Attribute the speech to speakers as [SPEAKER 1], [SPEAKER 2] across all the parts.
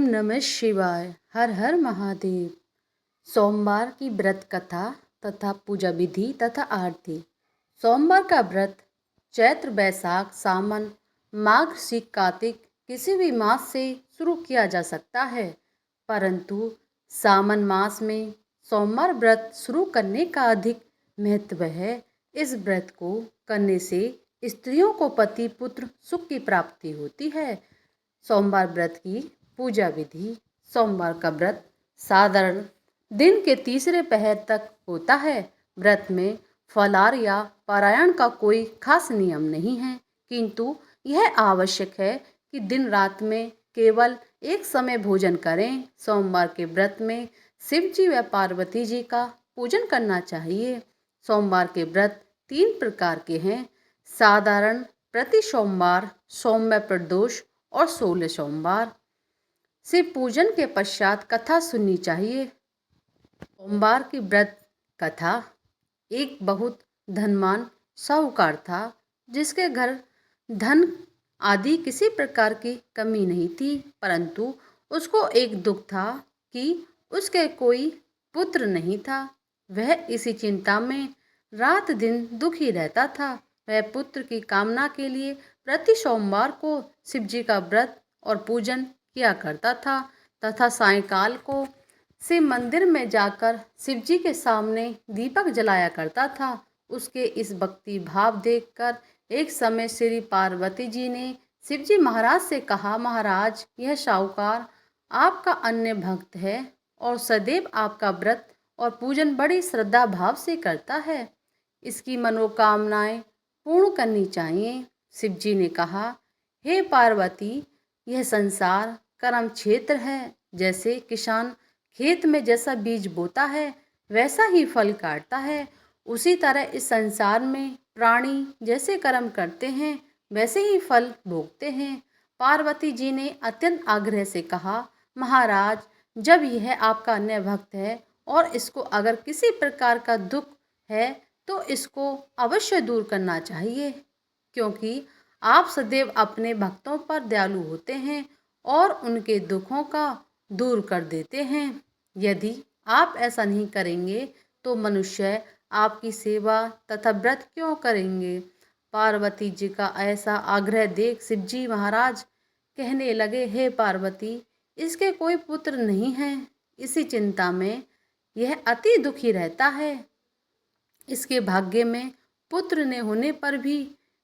[SPEAKER 1] नमः शिवाय। हर हर महादेव। सोमवार की व्रत कथा तथा पूजा विधि तथा आरती। सोमवार का व्रत चैत्र, बैसाख, सावन, माघ, शीत, कार्तिक किसी भी मास से शुरू किया जा सकता है, परंतु सावन मास में सोमवार व्रत शुरू करने का अधिक महत्व है। इस व्रत को करने से स्त्रियों को पति पुत्र सुख की प्राप्ति होती है। सोमवार व्रत की पूजा विधि। सोमवार का व्रत साधारण दिन के तीसरे पहर तक होता है। व्रत में फलाहार या पारायण का कोई खास नियम नहीं है, किंतु यह आवश्यक है कि दिन रात में केवल एक समय भोजन करें। सोमवार के व्रत में शिव जी व पार्वती जी का पूजन करना चाहिए। सोमवार के व्रत 3 प्रकार के हैं: साधारण, प्रति सोमवार, सौम्य प्रदोष और 16 सोमवार। शिव पूजन के पश्चात कथा सुननी चाहिए। सोमवार की व्रत कथा। एक बहुत धनवान साहूकार था, जिसके घर धन आदि किसी प्रकार की कमी नहीं थी, परंतु उसको एक दुख था कि उसके कोई पुत्र नहीं था। वह इसी चिंता में रात दिन दुखी रहता था। वह पुत्र की कामना के लिए प्रति सोमवार को शिव जी का व्रत और पूजन किया करता था तथा सायंकाल को शिव मंदिर में जाकर शिव जी के सामने दीपक जलाया करता था। उसके इस भक्ति भाव देखकर एक समय श्री पार्वती जी ने शिव जी महाराज से कहा, महाराज, यह साहूकार आपका अन्य भक्त है और सदैव आपका व्रत और पूजन बड़ी श्रद्धा भाव से करता है। इसकी मनोकामनाएं पूर्ण करनी चाहिए। शिव जी ने कहा, हे पार्वती, यह संसार कर्म क्षेत्र है। जैसे किसान खेत में जैसा बीज बोता है वैसा ही फल काटता है, उसी तरह इस संसार में प्राणी जैसे कर्म करते हैं वैसे ही फल भोगते हैं। पार्वती जी ने अत्यंत आग्रह से कहा, महाराज, जब यह आपका अन्य भक्त है और इसको अगर किसी प्रकार का दुख है तो इसको अवश्य दूर करना चाहिए, क्योंकि आप सदैव अपने भक्तों पर दयालु होते हैं और उनके दुखों का दूर कर देते हैं। यदि आप ऐसा नहीं करेंगे तो मनुष्य आपकी सेवा तथा व्रत क्यों करेंगे। पार्वती जी का ऐसा आग्रह देख शिव जी महाराज कहने लगे, हे पार्वती, इसके कोई पुत्र नहीं है। इसी चिंता में यह अति दुखी रहता है। इसके भाग्य में पुत्र न होने पर भी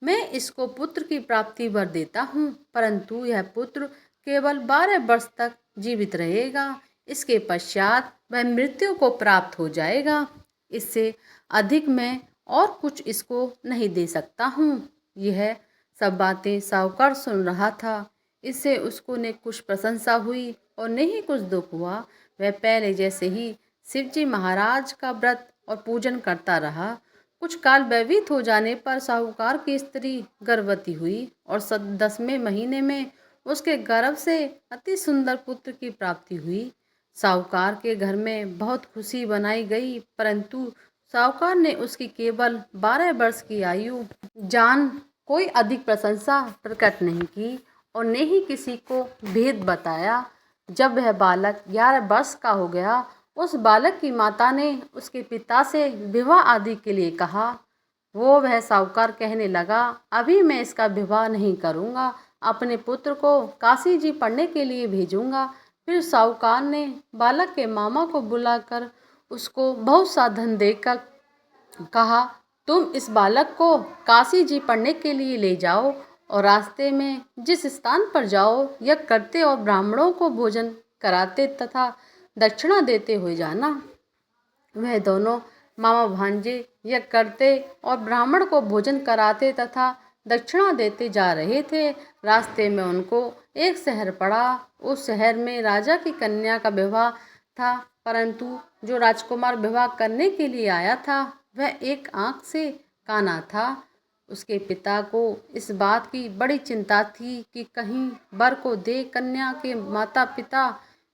[SPEAKER 1] मैं इसको पुत्र की प्राप्ति वर देता हूँ, परंतु यह पुत्र केवल 12 वर्ष तक जीवित रहेगा। इसके पश्चात वह मृत्यु को प्राप्त हो जाएगा। इससे अधिक मैं और कुछ इसको नहीं दे सकता हूँ। यह सब बातें साहूकार सुन रहा था। इससे उसको न कुछ प्रशंसा हुई और न ही कुछ दुख हुआ। वह पहले जैसे ही शिवजी महाराज का व्रत और पूजन करता रहा। कुछ काल व्यतीत हो जाने पर साहूकार की स्त्री गर्भवती हुई और 10वें महीने में उसके गर्भ से अति सुंदर पुत्र की प्राप्ति हुई। साहूकार के घर में बहुत खुशी बनाई गई, परंतु साहूकार ने उसकी केवल 12 वर्ष की आयु जान कोई अधिक प्रशंसा प्रकट नहीं की और न ही किसी को भेद बताया। जब वह बालक 11 वर्ष का हो गया, उस बालक की माता ने उसके पिता से विवाह आदि के लिए कहा। वह साहूकार कहने लगा, अभी मैं इसका विवाह नहीं करूँगा, अपने पुत्र को काशी जी पढ़ने के लिए भेजूँगा। फिर साहूकार ने बालक के मामा को बुलाकर उसको बहुत सा धन देकर कहा, तुम इस बालक को काशी जी पढ़ने के लिए ले जाओ और रास्ते में जिस स्थान पर जाओ यज्ञ करते और ब्राह्मणों को भोजन कराते तथा दक्षिणा देते हुए जाना। वह दोनों मामा भांजे यज्ञ करते और ब्राह्मण को भोजन कराते तथा दक्षिणा देते जा रहे थे। रास्ते में उनको एक शहर पड़ा। उस शहर में राजा की कन्या का विवाह था, परंतु जो राजकुमार विवाह करने के लिए आया था वह एक आंख से काना था। उसके पिता को इस बात की बड़ी चिंता थी कि कहीं वर को देख कन्या के माता पिता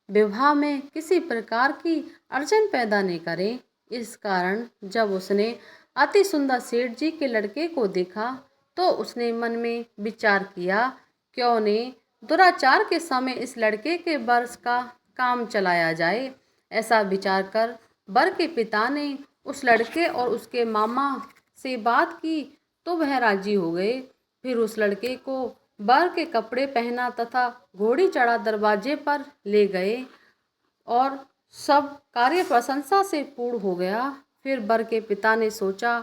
[SPEAKER 1] विवाह में किसी प्रकार की अड़चन पैदा नहीं करें। इस कारण जब उसने अति सुंदर सेठ जी के लड़के को देखा तो उसने मन में विचार किया, क्यों ने दुराचार के समय इस लड़के के वर का काम चलाया जाए। ऐसा विचार कर वर के पिता ने उस लड़के और उसके मामा से बात की तो वह राजी हो गए। फिर उस लड़के को वर के कपड़े पहना तथा घोड़ी चढ़ा दरवाजे पर ले गए और सब कार्य प्रशंसा से पूर्ण हो गया। फिर वर के पिता ने सोचा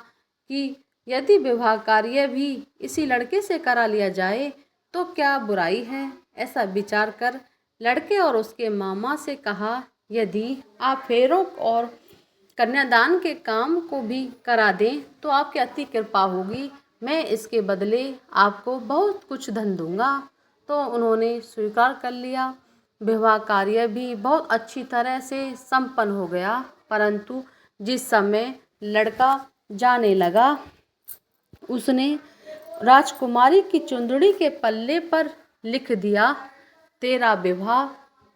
[SPEAKER 1] कि यदि विवाह कार्य भी इसी लड़के से करा लिया जाए तो क्या बुराई है। ऐसा विचार कर लड़के और उसके मामा से कहा, यदि आप फेरों और कन्यादान के काम को भी करा दें तो आपकी अति कृपा होगी, मैं इसके बदले आपको बहुत कुछ धन दूंगा। तो उन्होंने स्वीकार कर लिया। विवाह कार्य भी बहुत अच्छी तरह से संपन्न हो गया, परंतु जिस समय लड़का जाने लगा उसने राजकुमारी की चुंदड़ी के पल्ले पर लिख दिया, तेरा विवाह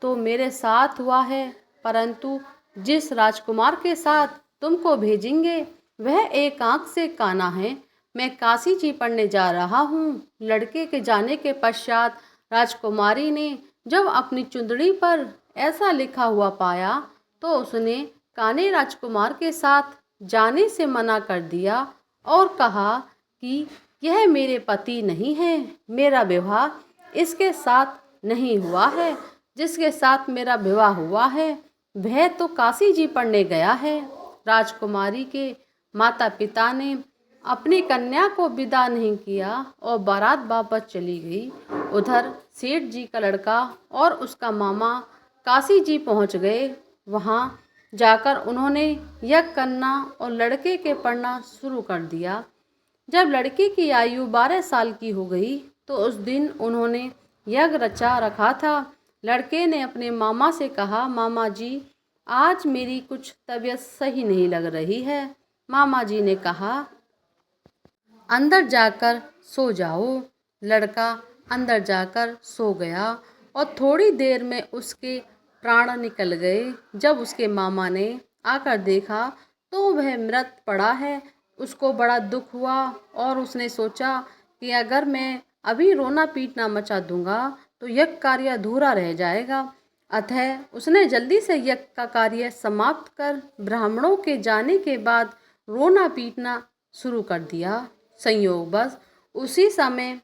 [SPEAKER 1] तो मेरे साथ हुआ है, परंतु जिस राजकुमार के साथ तुमको भेजेंगे वह एक आंख से काना है। मैं काशी जी पढ़ने जा रहा हूँ। लड़के के जाने के पश्चात राजकुमारी ने जब अपनी चुंदड़ी पर ऐसा लिखा हुआ पाया तो उसने काने राजकुमार के साथ जाने से मना कर दिया और कहा कि यह मेरे पति नहीं है, मेरा विवाह इसके साथ नहीं हुआ है। जिसके साथ मेरा विवाह हुआ है वह तो काशी जी पढ़ने गया है। राजकुमारी के माता पिता ने अपनी कन्या को विदा नहीं किया और बारात वापस चली गई। उधर सेठ जी का लड़का और उसका मामा काशी जी पहुंच गए। वहां जाकर उन्होंने यज्ञ करना और लड़के के पढ़ना शुरू कर दिया। जब लड़के की आयु 12 साल की हो गई तो उस दिन उन्होंने यज्ञ रचा रखा था। लड़के ने अपने मामा से कहा, मामा जी आज मेरी कुछ तबीयत सही नहीं लग रही है। मामा जी ने कहा, अंदर जाकर सो जाओ। लड़का अंदर जाकर सो गया और थोड़ी देर में उसके प्राण निकल गए। जब उसके मामा ने आकर देखा तो वह मृत पड़ा है। उसको बड़ा दुख हुआ और उसने सोचा कि अगर मैं अभी रोना पीटना मचा दूंगा तो यज्ञ कार्य अधूरा रह जाएगा। अतः उसने जल्दी से यज्ञ का कार्य समाप्त कर ब्राह्मणों के जाने के बाद रोना पीटना शुरू कर दिया। संयोगवश उसी समय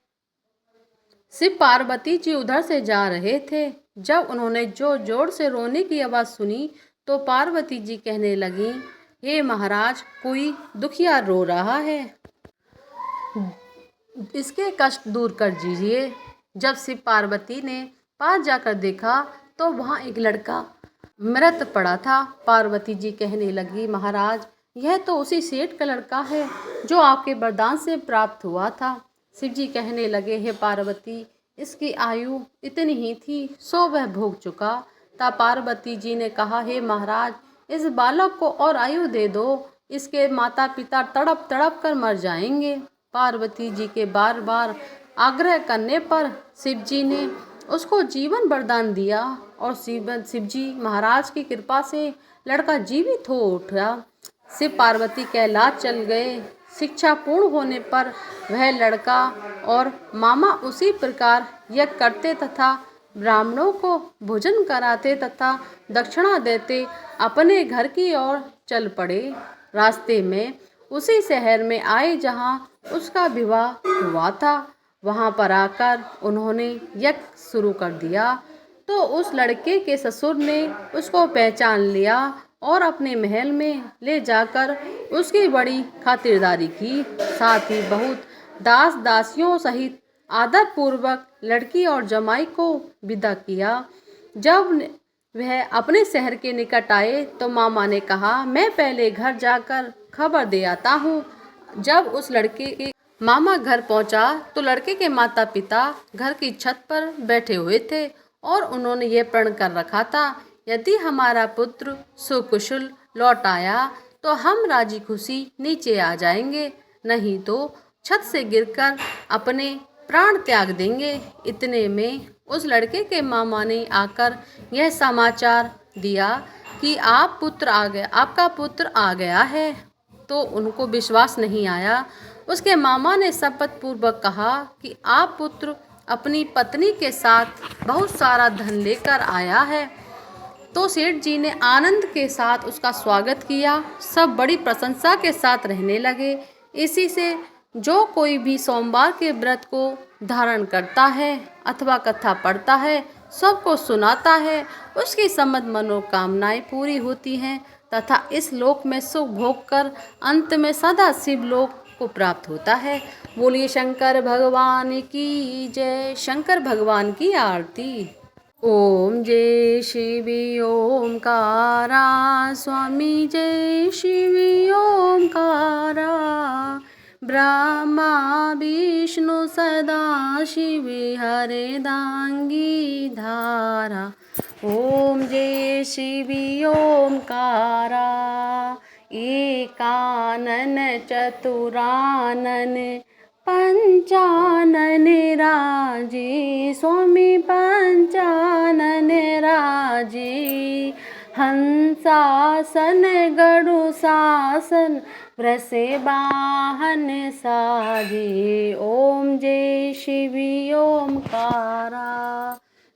[SPEAKER 1] शिव पार्वती जी उधर से जा रहे थे। जब उन्होंने जोर जोर से रोने की आवाज़ सुनी तो पार्वती जी कहने लगी, हे महाराज, कोई दुखिया रो रहा है, इसके कष्ट दूर कर दीजिए। जब शिव पार्वती ने पास जाकर देखा तो वहाँ एक लड़का मृत पड़ा था। पार्वती जी कहने लगी, महाराज यह तो उसी सेठ का लड़का है जो आपके वरदान से प्राप्त हुआ था। शिव जी कहने लगे, हे पार्वती, इसकी आयु इतनी ही थी सो वह भोग चुका। तब पार्वती जी ने कहा, हे महाराज, इस बालक को और आयु दे दो, इसके माता पिता तड़प तड़प कर मर जाएंगे। पार्वती जी के बार बार आग्रह करने पर शिव जी ने उसको जीवन वरदान दिया और शिव जी महाराज की कृपा से लड़का जीवित हो उठा। शिव पार्वती कैलाश चल गए। शिक्षा पूर्ण होने पर वह लड़का और मामा उसी प्रकार यज्ञ करते तथा ब्राह्मणों को भोजन कराते तथा दक्षिणा देते अपने घर की ओर चल पड़े। रास्ते में उसी शहर में आए जहाँ उसका विवाह हुआ था। वहाँ पर आकर उन्होंने यज्ञ शुरू कर दिया तो उस लड़के के ससुर ने उसको पहचान लिया और अपने महल में ले जाकर उसकी बड़ी खातिरदारी की। साथ ही बहुत दास दासियों सहित आदर पूर्वक लड़की और जमाई को विदा किया। जब वह अपने शहर के निकट आए तो मामा ने कहा, मैं पहले घर जाकर खबर दे आता हूँ। जब उस लड़के के मामा घर पहुंचा तो लड़के के माता पिता घर की छत पर बैठे हुए थे और उन्होंने ये प्रण कर रखा था, यदि हमारा पुत्र सुकुशल लौट आया तो हम राजी खुशी नीचे आ जाएंगे, नहीं तो छत से गिरकर अपने प्राण त्याग देंगे। इतने में उस लड़के के मामा ने आकर यह समाचार दिया कि आपका पुत्र आ गया है। तो उनको विश्वास नहीं आया। उसके मामा ने शपथ पूर्वक कहा कि आप पुत्र अपनी पत्नी के साथ बहुत सारा धन लेकर आया है। तो सेठ जी ने आनंद के साथ उसका स्वागत किया। सब बड़ी प्रशंसा के साथ रहने लगे। इसी से जो कोई भी सोमवार के व्रत को धारण करता है अथवा कथा पढ़ता है, सबको सुनाता है, उसकी समस्त मनोकामनाएं पूरी होती हैं तथा इस लोक में सुख भोग कर अंत में सदा शिव लोक को प्राप्त होता है। बोलिए शंकर भगवान की जय। शंकर भगवान की आरती। ओम जय शिवी ओमकारा स्वामी जय शिवी ओमकारा। ब्रह्मा विष्णु सदा शिव हरदांगी धारा। ओम जय शिवी ओमकारा। एकानन चतुरानन पंचानन राजे स्वामी पंचानन राजे। हंसासन गरुशासन वृषे वाहन साजे। ओम जय शिवी ओमकारा।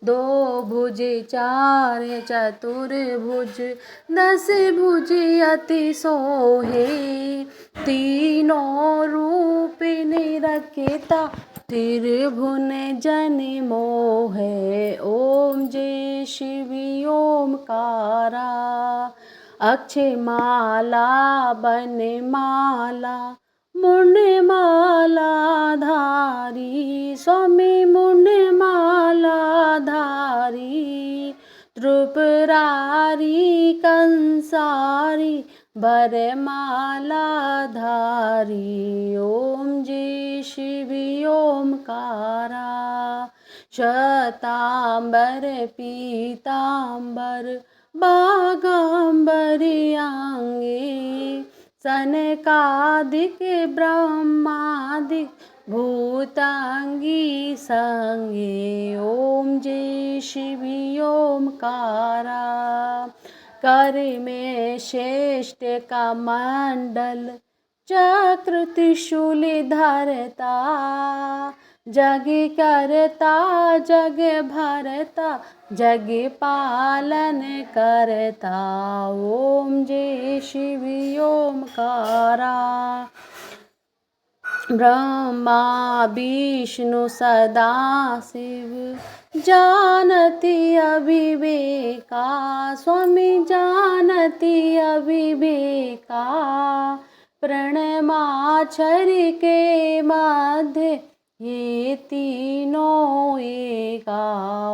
[SPEAKER 1] दो भुज चार चतुर्भुज दस भुज अति सोहे। तीनों रूप निरखता त्रिभुवन जन मोहे। ओम जय शिवी ओमकारा। अक्षय माला बनमाला मुंडमाला धारी स्वामी मुंडमाला धारी। त्रिपुरारी कंसारी वरमाला धारी। ओम जय शिवी ओमकारा। शतांबर पीतांबर बागांबर आंगे। सनकादिक ब्रह्मादिक भूतांगी संगे। ओम जय शिवी ओमकारा। कर में श्रेष्ठ का मंडल चक्र त्रिशूल धरता। जग करता जग भरता जग पालन करता। ओम जय शिवी ओमकारा। ब्रह्मा विष्णु सदा शिव जानती अविवेका स्वामी जानती अविवेका। प्रणमाक्षर के मध्य ये तीनों एका।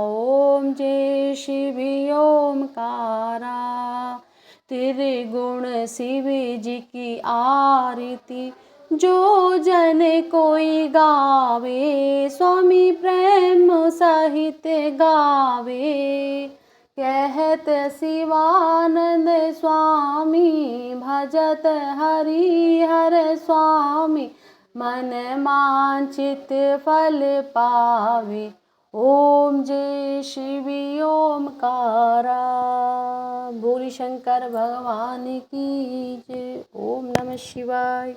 [SPEAKER 1] ओम जय शिवी ओमकारा। त्रिगुण शिव जी की आरती जो जन कोई गावे। स्वामी प्रेम सहित गावे। कहत शिवानंद स्वामी भजत हरि हर स्वामी। मन मांचित फल पावे। ओम जय शिवी ओमकारा। बोली शंकर भगवान की जय। ओम नमः शिवाय।